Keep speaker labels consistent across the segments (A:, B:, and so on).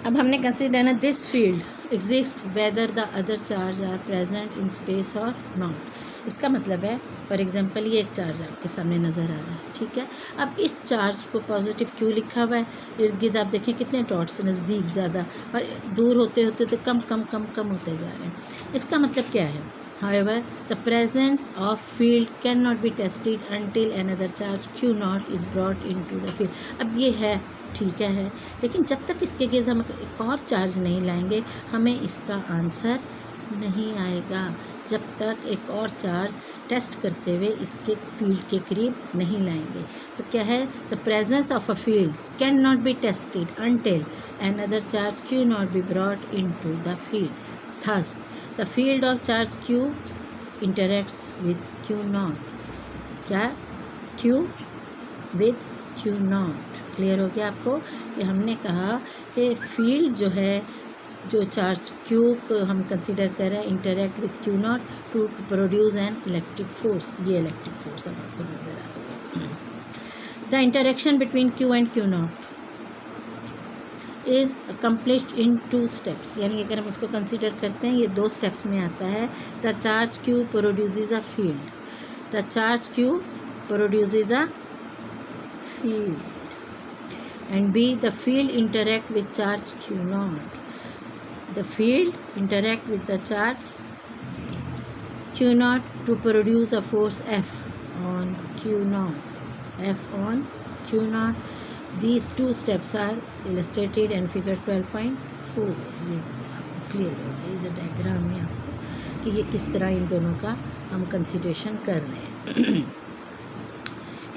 A: अब हमने कंसिडर ना this field exist whether the other charge are present in space और नॉट। इसका मतलब है फॉर एग्जांपल ये एक चार्ज आपके सामने नज़र आ रहा है, ठीक है। अब इस चार्ज को पॉजिटिव क्यों लिखा हुआ है, इर्द गिर्द आप देखें कितने डॉट्स, नज़दीक ज़्यादा और दूर होते होते तो कम कम कम कम होते जा रहे हैं। इसका मतलब क्या है? However, the presence of field cannot be tested until another charge Q naught is brought into the field। अब ये है, ठीक है, लेकिन जब तक इसके गिर्द हम एक और चार्ज नहीं लाएंगे हमें इसका आंसर नहीं आएगा। जब तक एक और चार्ज टेस्ट करते हुए इसके फील्ड के करीब नहीं लाएंगे। तो क्या है? The presence of a field can not be tested until another charge Q not be brought into the field. Thus, the field of charge Q interacts with Q naught। क्या? Q with Q naught। Clear हो गया आपको कि हमने कहा कि field जो है, जो चार्ज Q को हम कंसीडर कर रहे हैं, interact with Q not to produce an electric force. ये इलेक्ट्रिक फोर्स अब आपको नजर आ रही है। The interaction between Q and Q not is accomplished in 2 steps. यानी अगर हम इसको कंसिडर करते हैं ये 2 स्टेप्स में आता है। The charge Q produces a field. The charge Q produces a field and B the field interact with charge Q not. The field interact with the charge Q not to produce a force F on Q not. F on Q not. These 2 steps are illustrated in figure 12.4। ये आपको clear हो गया इधर diagram में आपको कि ये किस तरह इन दोनों का हम कंसिडरेशन कर रहे हैं।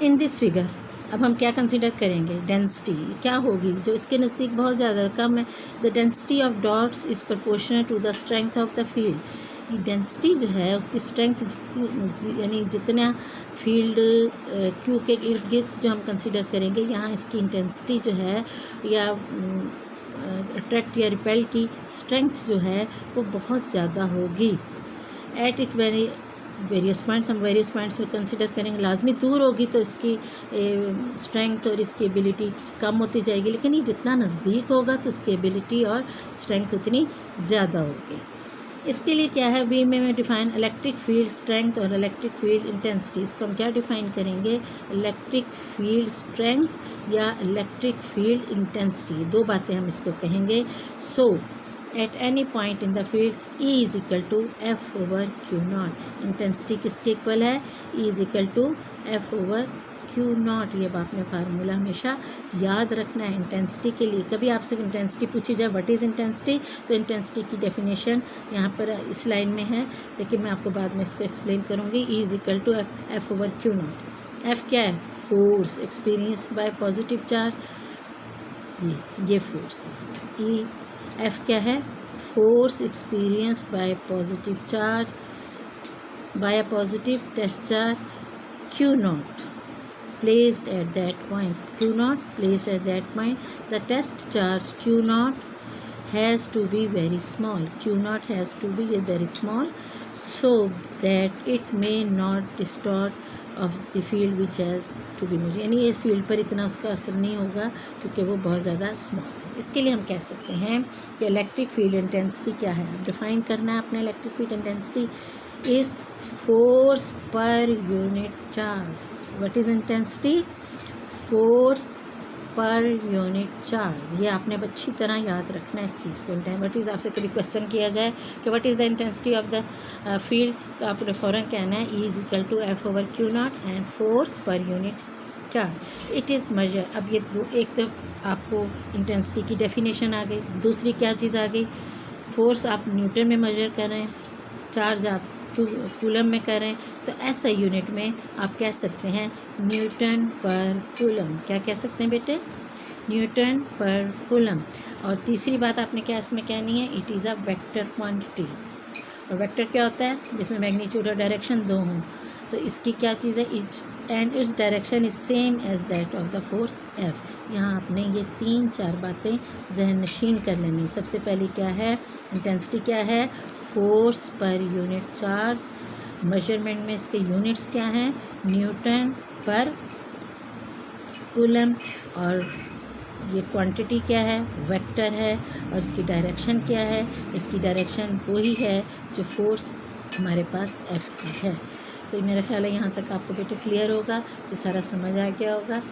A: इन दिस फिगर अब हम क्या कंसिडर करेंगे? डेंसिटी क्या होगी जो इसके नज़दीक बहुत ज़्यादा कम है। The density of dots is proportional to the strength of the field. ये डेंसिटी जो है उसकी स्ट्रेंथ जितनी नज़दीक, यानी जितना फील्ड Q के इर्द गिर्द जो हम कंसिडर करेंगे, यहाँ इसकी इंटेंसिटी जो है या अट्रैक्ट या रिपेल की स्ट्रेंथ जो है वो बहुत ज़्यादा होगी। एट इट वेरियस पॉइंट्स, हम वेरियस पॉइंट्स में कंसिडर करेंगे। लाजमी दूर होगी तो इसकी स्ट्रेंथ और इसकी एबिलिटी कम होती जाएगी, लेकिन ये जितना नज़दीक होगा तो इसकी एबिलिटी और स्ट्रेंथ उतनी ज़्यादा होगी। इसके लिए क्या है? We may define electric field strength और इलेक्ट्रिक फील्ड इंटेंसिटी। इसको हम क्या डिफाइन करेंगे? इलेक्ट्रिक फील्ड स्ट्रेंथ या इलेक्ट्रिक फील्ड इंटेंसिटी, 2 बातें हम इसको कहेंगे। So at any point in the field E is equal to F over Q naught. Intensity किसके इक्वल है? E is equal to F over Q naught. ये आपने फार्मूला हमेशा याद रखना है इंटेंसिटी के लिए। कभी आपसे इंटेंसिटी पूछी जाए व्हाट इज़ इंटेंसिटी, तो इंटेंसिटी की डेफिनेशन यहाँ पर इस लाइन में है, लेकिन मैं आपको बाद में इसको एक्सप्लेन करूँगी। E is equal to F over Q not. F क्या है? Force experience by positive charge. ये फोर्स E। F क्या है? Force experience by positive charge, by a positive test charge Q not placed at that point। Q naught placed at that point, the test charge Q naught has to be very small। Q naught has to be very small so that it may not distort of the field which has to be measured। यानी इस field पर इतना उसका असर नहीं होगा क्योंकि वो बहुत ज़्यादा स्मॉल है। इसके लिए हम कह सकते हैं कि इलेक्ट्रिक फील्ड इंटेंसिटी क्या है? आप डिफाइन करना है अपने electric field intensity is force per unit charge. What is intensity? Force per unit charge. ये आपने अच्छी तरह याद रखना है इस चीज़ को। व्हाट इज़, आपसे कभी क्वेश्चन किया जाए कि what is the intensity of the field, तो आपने फ़ौरन कहना है E is equal to F over Q not and force per unit charge. It is major. अब ये एक तो आपको इंटेंसिटी की डेफिनेशन आ गई, दूसरी क्या चीज़ आ गई? फोर्स आप न्यूटन में मेजर कर रहे हैं, चार्ज आप कूलम में कर रहे हैं, तो ऐसा यूनिट में आप कह सकते हैं न्यूटन पर कूलम। क्या कह सकते हैं बेटे? न्यूटन पर कूलम। और तीसरी बात आपने क्या इसमें कहनी है? It is a vector quantity. और वेक्टर क्या होता है? जिसमें मैग्नीट्यूड और डायरेक्शन 2 हों। तो इसकी क्या चीज़ है? And its direction is same as that of the force F। यहाँ आपने ये 3-4 बातें जहन नशीन कर लेनी। सबसे पहली क्या है? इंटेंसिटी क्या है? Force per unit charge. Measurement में इसके यूनिट्स क्या हैं? न्यूटन पर कूलम। और ये क्वांटिटी क्या है, वेक्टर है, और इसकी डायरेक्शन क्या है, इसकी डायरेक्शन वही है जो फोर्स हमारे पास F की है। तो मेरा ख्याल है यहाँ तक आपको बेटे क्लियर होगा, ये सारा समझ आ गया होगा।